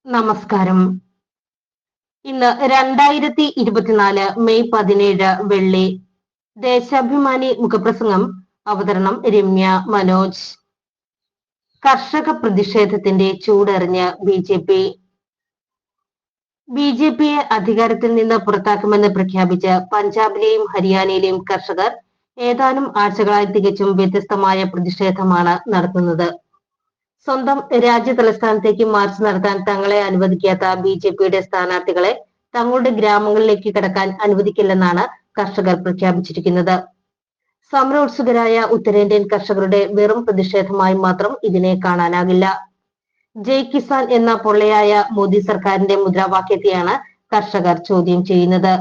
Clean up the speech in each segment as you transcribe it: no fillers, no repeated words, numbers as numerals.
നമസ്കാരം. ഇന്ന് 2024 മെയ് 17 വെള്ളി. ദേശാഭിമാനി മുഖപ്രസംഗം. അവതരണം രമ്യ മനോജ്. കർഷക പ്രതിഷേധത്തിന്റെ ചൂടെറിഞ്ഞ് ബി.ജെ.പി. ബി.ജെ.പിയെ അധികാരത്തിൽ നിന്ന് പുറത്താക്കുമെന്ന് പ്രഖ്യാപിച്ച് പഞ്ചാബിലെയും ഹരിയാനയിലെയും കർഷകർ ഏതാനും ആഴ്ചകളായി തികച്ചും വ്യത്യസ്തമായ പ്രതിഷേധമാണ് നടത്തുന്നത്. സ്വന്തം രാജ്യ തലസ്ഥാനത്തേക്ക് മാർച്ച് നടത്താൻ തങ്ങളെ അനുവദിക്കാത്ത ബി.ജെ.പിയുടെ സ്ഥാനാർത്ഥികളെ തങ്ങളുടെ ഗ്രാമങ്ങളിലേക്ക് കടക്കാൻ അനുവദിക്കില്ലെന്നാണ് കർഷകർ പ്രഖ്യാപിച്ചിരിക്കുന്നത്. സമരോത്സുകരായ ഉത്തരേന്ത്യൻ കർഷകരുടെ വെറും പ്രതിഷേധമായി മാത്രം ഇതിനെ കാണാനാകില്ല. ജയ് കിസാൻ എന്ന പൊള്ളയായ മോദി സർക്കാരിന്റെ മുദ്രാവാക്യത്തെയാണ് കർഷകർ ചോദ്യം ചെയ്യുന്നത്.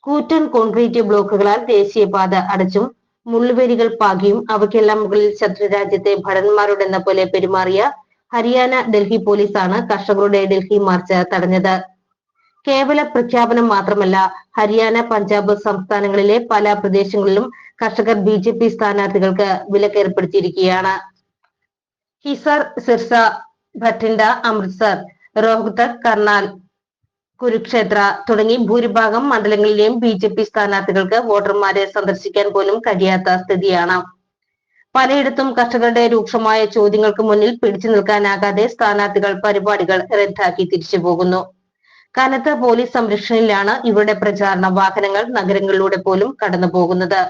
കൂറ്റൻ കോൺക്രീറ്റ് ബ്ലോക്കുകളാൽ ദേശീയപാത അടച്ചും മുള്ളുവേലികൾ പാകിയും അവയ്ക്കെല്ലാം മുകളിൽ ശത്രുരാജ്യത്തെ ഭടന്മാരോടെന്ന പോലെ പെരുമാറിയ ഹരിയാന ഡൽഹി പോലീസാണ് കർഷകരുടെ ഡൽഹി മാർച്ച് തടഞ്ഞത്. കേവല പ്രഖ്യാപനം മാത്രമല്ല, ഹരിയാന, പഞ്ചാബ് സംസ്ഥാനങ്ങളിലെ പല പ്രദേശങ്ങളിലും കർഷകർ ബി.ജെ.പി സ്ഥാനാർത്ഥികൾക്ക് വിലക്കേർപ്പെടുത്തിയിരിക്കുകയാണ്. ഹിസാർ, സിർസ, ഭട്ടിൻഡ, അമൃത്സർ, രോഹ്തക്, കർണാൽ, കുരുക്ഷേത്ര തുടങ്ങി ഭൂരിഭാഗം മണ്ഡലങ്ങളിലെയും ബി.ജെ.പി സ്ഥാനാർത്ഥികൾക്ക് വോട്ടർമാരെ സന്ദർശിക്കാൻ പോലും കഴിയാത്ത സ്ഥിതിയാണ്. പലയിടത്തും കർഷകരുടെ രൂക്ഷമായ ചോദ്യങ്ങൾക്ക് മുന്നിൽ പിടിച്ചു നിൽക്കാനാകാതെ സ്ഥാനാർത്ഥികൾ പരിപാടികൾ റദ്ദാക്കി തിരിച്ചു പോകുന്നു. കനത്ത പോലീസ് സംരക്ഷണയിലാണ് ഇവരുടെ പ്രചാരണ വാഹനങ്ങൾ നഗരങ്ങളിലൂടെ പോലും കടന്നു പോകുന്നത്.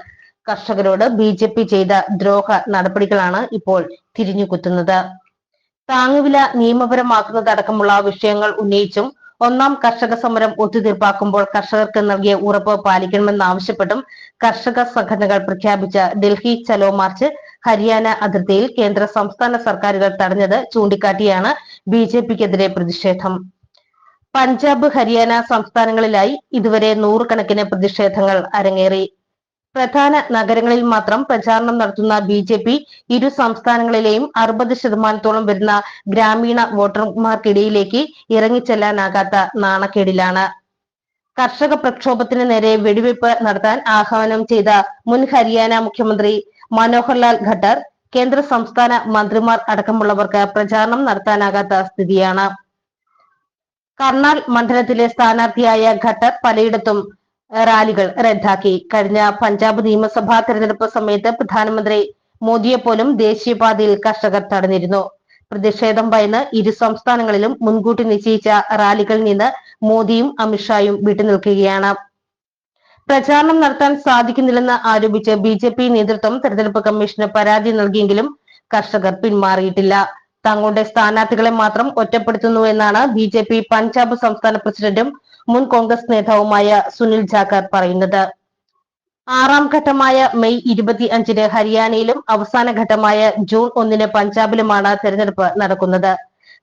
കർഷകരോട് ബി.ജെ.പി ചെയ്ത ദ്രോഹ നടപടികളാണ് ഇപ്പോൾ തിരിഞ്ഞുകുത്തുന്നത്. താങ്ങുവില നിയമപരമാക്കുന്നതടക്കമുള്ള വിഷയങ്ങൾ ഉന്നയിച്ചും ഒന്നാം കർഷക സമരം ഒത്തുതീർപ്പാക്കുമ്പോൾ കർഷകർക്ക് നൽകിയ ഉറപ്പ് പാലിക്കണമെന്നാവശ്യപ്പെട്ടും കർഷക സംഘടനകൾ പ്രഖ്യാപിച്ച ഡൽഹി ചലോ മാർച്ച് ഹരിയാന അതിർത്തിയിൽ കേന്ദ്ര സംസ്ഥാന സർക്കാരുകൾ തടഞ്ഞത് ചൂണ്ടിക്കാട്ടിയാണ് ബി.ജെ.പിക്കെതിരെ പ്രതിഷേധം. പഞ്ചാബ്, ഹരിയാന സംസ്ഥാനങ്ങളിലായി ഇതുവരെ നൂറുകണക്കിന് പ്രതിഷേധങ്ങൾ അരങ്ങേറി. പ്രധാന നഗരങ്ങളിൽ മാത്രം പ്രചാരണം നടത്തുന്ന ബി.ജെ.പി ഇരു സംസ്ഥാനങ്ങളിലെയും 60% വരുന്ന ഗ്രാമീണ വോട്ടർമാർക്കിടയിലേക്ക് ഇറങ്ങിച്ചെല്ലാനാകാത്ത നാണക്കേടിലാണ്. കർഷക പ്രക്ഷോഭത്തിന് നേരെ വെടിവെയ്പ് നടത്താൻ ആഹ്വാനം ചെയ്ത മുൻ ഹരിയാന മുഖ്യമന്ത്രി മനോഹർലാൽ ഖട്ടർ, കേന്ദ്ര സംസ്ഥാന മന്ത്രിമാർ അടക്കമുള്ളവർക്ക് പ്രചാരണം നടത്താനാകാത്ത സ്ഥിതിയാണ്. കർണാൽ മണ്ഡലത്തിലെ സ്ഥാനാർത്ഥിയായ ഖട്ടർ പലയിടത്തും റാലികൾ റദ്ദാക്കി. കഴിഞ്ഞ പഞ്ചാബ് നിയമസഭാ തെരഞ്ഞെടുപ്പ് സമയത്ത് പ്രധാനമന്ത്രി മോദിയെപ്പോലും ദേശീയപാതയിൽ കർഷകർ തടഞ്ഞിരുന്നു. പ്രതിഷേധം ഭയന്ന് ഇരു സംസ്ഥാനങ്ങളിലും മുൻകൂട്ടി നിശ്ചയിച്ച റാലികളിൽ നിന്ന് മോദിയും അമിത്ഷായും വിട്ടുനിൽക്കുകയാണ്. പ്രചാരണം നടത്താൻ സാധിക്കുന്നില്ലെന്ന് ആരോപിച്ച് ബി.ജെ.പി നേതൃത്വം തെരഞ്ഞെടുപ്പ് കമ്മീഷന് പരാതി നൽകിയെങ്കിലും കർഷകർ പിന്മാറിയിട്ടില്ല. തങ്ങളുടെ സ്ഥാനാർത്ഥികളെ മാത്രം ഒറ്റപ്പെടുത്തുന്നുവെന്നാണ് ബി.ജെ.പി പഞ്ചാബ് സംസ്ഥാന പ്രസിഡന്റും മുൻ കോൺഗ്രസ് നേതാവുമായ സുനിൽ ജാഖർ പറയുന്നത്. 6ാം ഘട്ടമായ മെയ് 25-ന് ഹരിയാനയിലും അവസാന ഘട്ടമായ ജൂൺ 1-ന് പഞ്ചാബിലുമാണ് തെരഞ്ഞെടുപ്പ് നടക്കുന്നത്.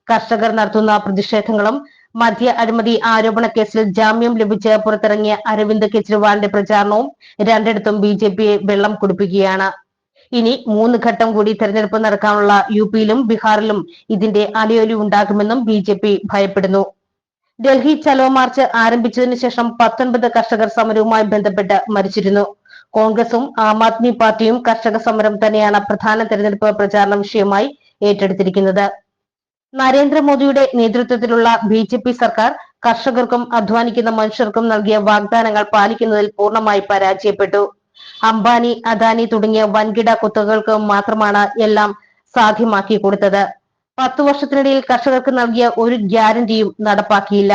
കർഷകർ നടത്തുന്ന പ്രതിഷേധങ്ങളും മദ്യ അഴിമതി ആരോപണ കേസിൽ ജാമ്യം ലഭിച്ച് പുറത്തിറങ്ങിയ അരവിന്ദ് കെജ്രിവാളിന്റെ പ്രചാരണവും രണ്ടിടത്തും ബി.ജെ.പിയെ വെള്ളം കുടിപ്പിക്കുകയാണ്. ഇനി 3 ഘട്ടം കൂടി തെരഞ്ഞെടുപ്പ് നടക്കാനുള്ള യു.പിയിലും ബീഹാറിലും ഇതിന്റെ അലയൊലി ഉണ്ടാകുമെന്നും ബി.ജെ.പി ഭയപ്പെടുന്നു. ഡൽഹി ചലോ മാർച്ച് ആരംഭിച്ചതിനു ശേഷം 19 കർഷകർ സമരവുമായി ബന്ധപ്പെട്ട് മരിച്ചിരുന്നു. കോൺഗ്രസും ആം ആദ്മി പാർട്ടിയും കർഷക സമരം തന്നെയാണ് പ്രധാന തെരഞ്ഞെടുപ്പ് പ്രചാരണ വിഷയമായി ഏറ്റെടുത്തിരിക്കുന്നത്. നരേന്ദ്രമോദിയുടെ നേതൃത്വത്തിലുള്ള ബി.ജെ.പി സർക്കാർ കർഷകർക്കും അധ്വാനിക്കുന്ന മനുഷ്യർക്കും നൽകിയ വാഗ്ദാനങ്ങൾ പാലിക്കുന്നതിൽ പൂർണ്ണമായി പരാജയപ്പെട്ടു. അംബാനി, അദാനി തുടങ്ങിയ വൻകിട കുത്തകകൾക്ക് മാത്രമാണ് എല്ലാം സാധ്യമാക്കി കൊടുത്തത്. 10 വർഷത്തിനിടയിൽ കർഷകർക്ക് നൽകിയ ഒരു ഗ്യാരണ്ടിയും നടപ്പാക്കിയില്ല.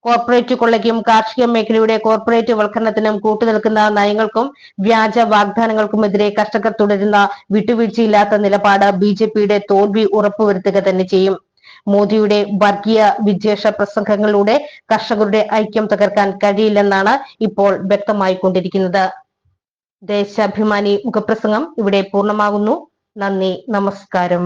കോർപ്പറേറ്റ് കൊള്ളയ്ക്കും കാർഷിക മേഖലയുടെ കോർപ്പറേറ്റ് വൽക്കരണത്തിനും കൂട്ടുനിൽക്കുന്ന നയങ്ങൾക്കും വ്യാജ വാഗ്ദാനങ്ങൾക്കുമെതിരെ കർഷകർ തുടരുന്ന വിട്ടുവീഴ്ചയില്ലാത്ത നിലപാട് ബി.ജെ.പിയുടെ തോൽവി ഉറപ്പുവരുത്തുക തന്നെ ചെയ്യും. മോദിയുടെ വർഗീയ വിദ്വേഷ പ്രസംഗങ്ങളിലൂടെ കർഷകരുടെ ഐക്യം തകർക്കാൻ കഴിയില്ലെന്നാണ് ഇപ്പോൾ വ്യക്തമായിക്കൊണ്ടിരിക്കുന്നത്. ദേശാഭിമാനി മുഖപ്രസംഗം ഇവിടെ പൂർണ്ണമാകുന്നു. നന്ദി, നമസ്കാരം.